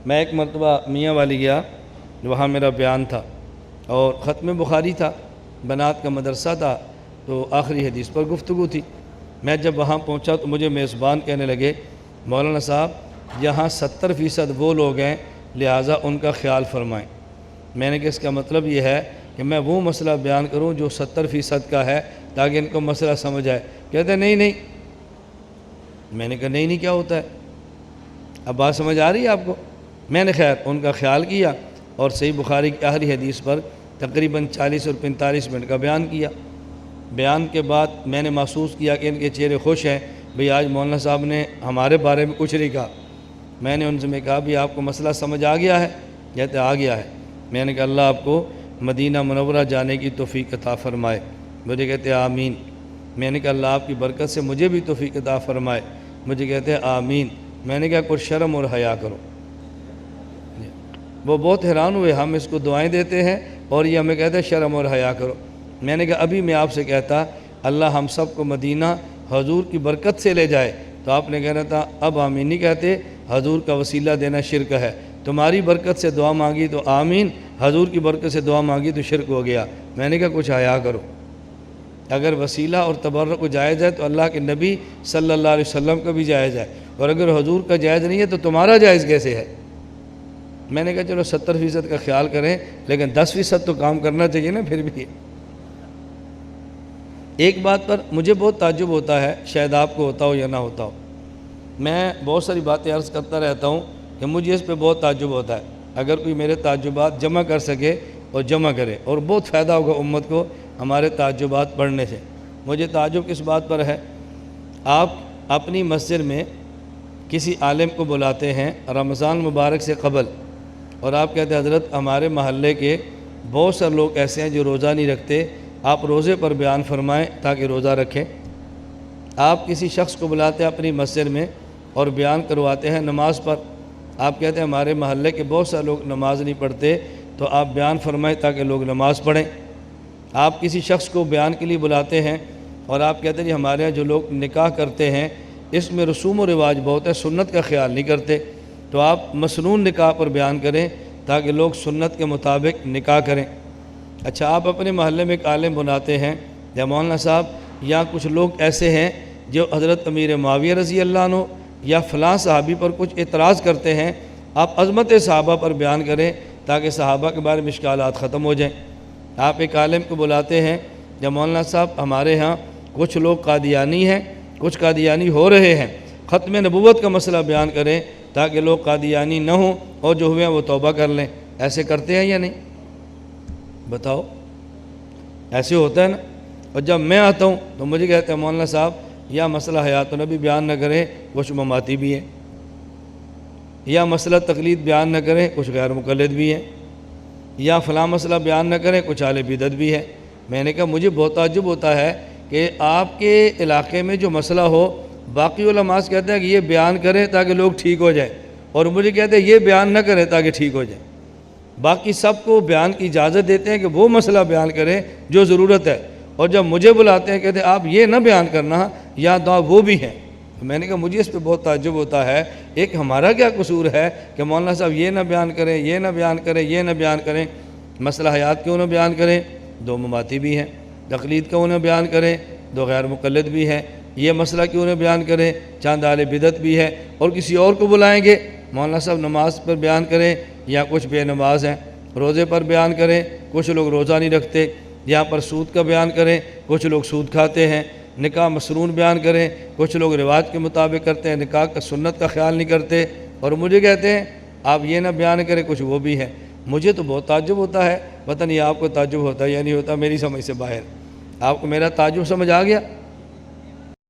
میں ایک مرتبہ میاں والی گیا، وہاں میرا بیان تھا اور ختم بخاری تھا، بنات کا مدرسہ تھا، تو آخری حدیث پر گفتگو تھی۔ میں جب وہاں پہنچا تو مجھے میزبان کہنے لگے، مولانا صاحب یہاں 70% وہ لوگ ہیں، لہٰذا ان کا خیال فرمائیں۔ میں نے کہا اس کا مطلب یہ ہے کہ میں وہ مسئلہ بیان کروں جو 70% کا ہے تاکہ ان کو مسئلہ سمجھ آئے۔ کہتے ہیں نہیں۔ میں نے کہا نہیں کیا ہوتا ہے؟ اب بات سمجھ آ رہی ہے آپ کو؟ میں نے خیر ان کا خیال کیا اور صحیح بخاری کی آخری حدیث پر تقریباً 40 اور 45 منٹ کا بیان کیا۔ بیان کے بعد میں نے محسوس کیا کہ ان کے چہرے خوش ہیں، بھئی آج مولانا صاحب نے ہمارے بارے میں کچھ نہیں کہا۔ میں نے ان سے کہا بھی آپ کو مسئلہ سمجھ آ گیا ہے؟ کہتے آ گیا ہے۔ میں نے کہا اللہ آپ کو مدینہ منورہ جانے کی توفیق عطا فرمائے۔ مجھے کہتے آمین۔ میں نے کہا اللہ آپ کی برکت سے مجھے بھی توفیق عطا فرمائے۔ مجھے کہتے آمین۔ میں نے کہا کچھ شرم اور حیا کرو۔ وہ بہت حیران ہوئے، ہم اس کو دعائیں دیتے ہیں اور یہ ہمیں کہتے ہیں شرم اور حیا کرو۔ میں نے کہا ابھی میں آپ سے کہتا اللہ ہم سب کو مدینہ حضور کی برکت سے لے جائے، تو آپ نے کہنا تھا اب آمین نہیں کہتے، حضور کا وسیلہ دینا شرک ہے۔ تمہاری برکت سے دعا مانگی تو آمین، حضور کی برکت سے دعا مانگی تو شرک ہو گیا۔ میں نے کہا کچھ حیا کرو۔ اگر وسیلہ اور تبرک کو جائز ہے تو اللہ کے نبی صلی اللہ علیہ وسلم کا بھی جائز ہے، اور اگر حضور کا جائز نہیں ہے تو تمہارا جائز کیسے ہے؟ میں نے کہا چلو 70% کا خیال کریں لیکن 10% تو کام کرنا چاہیے نا پھر بھی۔ ایک بات پر مجھے بہت تعجب ہوتا ہے، شاید آپ کو ہوتا ہو یا نہ ہوتا ہو، میں بہت ساری باتیں عرض کرتا رہتا ہوں کہ مجھے اس پہ بہت تعجب ہوتا ہے۔ اگر کوئی میرے تعجبات جمع کر سکے اور جمع کرے، اور بہت فائدہ ہوگا امت کو ہمارے تعجبات پڑھنے سے۔ مجھے تعجب کس بات پر ہے؟ آپ اپنی مسجد میں کسی عالم کو بلاتے ہیں رمضان مبارک سے قبل، اور آپ کہتے ہیں حضرت ہمارے محلے کے بہت سارے لوگ ایسے ہیں جو روزہ نہیں رکھتے، آپ روزے پر بیان فرمائیں تاکہ روزہ رکھیں۔ آپ کسی شخص کو بلاتے ہیں اپنی مسجد میں اور بیان کرواتے ہیں نماز پر، آپ کہتے ہیں ہمارے محلے کے بہت سارے لوگ نماز نہیں پڑھتے، تو آپ بیان فرمائیں تاکہ لوگ نماز پڑھیں۔ آپ کسی شخص کو بیان کے لیے بلاتے ہیں اور آپ کہتے ہیں جی ہمارے ہاں جو لوگ نکاح کرتے ہیں اس میں رسوم و رواج بہت ہے، سنت کا خیال نہیں کرتے، تو آپ مسنون نکاح پر بیان کریں تاکہ لوگ سنت کے مطابق نکاح کریں۔ اچھا آپ اپنے محلے میں ایک عالم بناتے ہیں یا مولانا صاحب یا کچھ لوگ ایسے ہیں جو حضرت امیر معاویہ رضی اللہ عنہ یا فلاں صحابی پر کچھ اعتراض کرتے ہیں، آپ عظمت صحابہ پر بیان کریں تاکہ صحابہ کے بارے میں اشکالات ختم ہو جائیں۔ آپ ایک عالم کو بلاتے ہیں یا مولانا صاحب ہمارے ہاں کچھ لوگ قادیانی ہیں، کچھ قادیانی ہو رہے ہیں، ختم نبوت کا مسئلہ بیان کریں تاکہ لوگ قادیانی نہ ہوں اور جو ہوئے ہیں وہ توبہ کر لیں۔ ایسے کرتے ہیں یا نہیں؟ بتاؤ، ایسے ہوتا ہے نا؟ اور جب میں آتا ہوں تو مجھے کہتے ہیں مولانا صاحب یا مسئلہ حیات النبی بیان نہ کریں کچھ مماتی بھی ہیں، یا مسئلہ تقلید بیان نہ کریں کچھ غیر مقلد بھی ہیں، یا فلاں مسئلہ بیان نہ کریں کچھ اہل بدعت بھی ہے۔ میں نے کہا مجھے بہت تعجب ہوتا ہے کہ آپ کے علاقے میں جو مسئلہ ہو باقی علماء کہتے ہیں کہ یہ بیان کریں تاکہ لوگ ٹھیک ہو جائیں، اور مجھے کہتے ہیں یہ بیان نہ کریں تاکہ ٹھیک ہو جائیں۔ باقی سب کو بیان کی اجازت دیتے ہیں کہ وہ مسئلہ بیان کریں جو ضرورت ہے، اور جب مجھے بلاتے ہیں کہتے ہیں آپ یہ نہ بیان کرنا یا دعا وہ بھی ہیں۔ میں نے کہا مجھے اس پہ بہت تعجب ہوتا ہے، ایک ہمارا کیا قصور ہے کہ مولانا صاحب یہ نہ بیان کریں، یہ نہ بیان کریں، یہ نہ بیان کریں، مسئلہ حیات کیوں نہ بیان کریں، دو مماتی بھی ہیں، تقلید کیوں نہ بیان کریں، دو غیر مقلد بھی ہیں، یہ مسئلہ کیوں نہ بیان کریں، چاند اہل بدعت بھی ہے، اور کسی اور کو بلائیں گے مولانا صاحب نماز پر بیان کریں یا کچھ بے نماز ہیں، روزے پر بیان کریں، کچھ لوگ روزہ نہیں رکھتے، یہاں پر سود کا بیان کریں، کچھ لوگ سود کھاتے ہیں، نکاح مسنون بیان کریں، کچھ لوگ رواج کے مطابق کرتے ہیں، نکاح کا سنت کا خیال نہیں کرتے، اور مجھے کہتے ہیں آپ یہ نہ بیان کریں کچھ وہ بھی ہیں۔ مجھے تو بہت تعجب ہوتا ہے، پتہ نہیں آپ کو تعجب ہوتا ہے یا نہیں ہوتا، میری سمجھ سے باہر۔ آپ کو میرا تعجب سمجھ آ گیا؟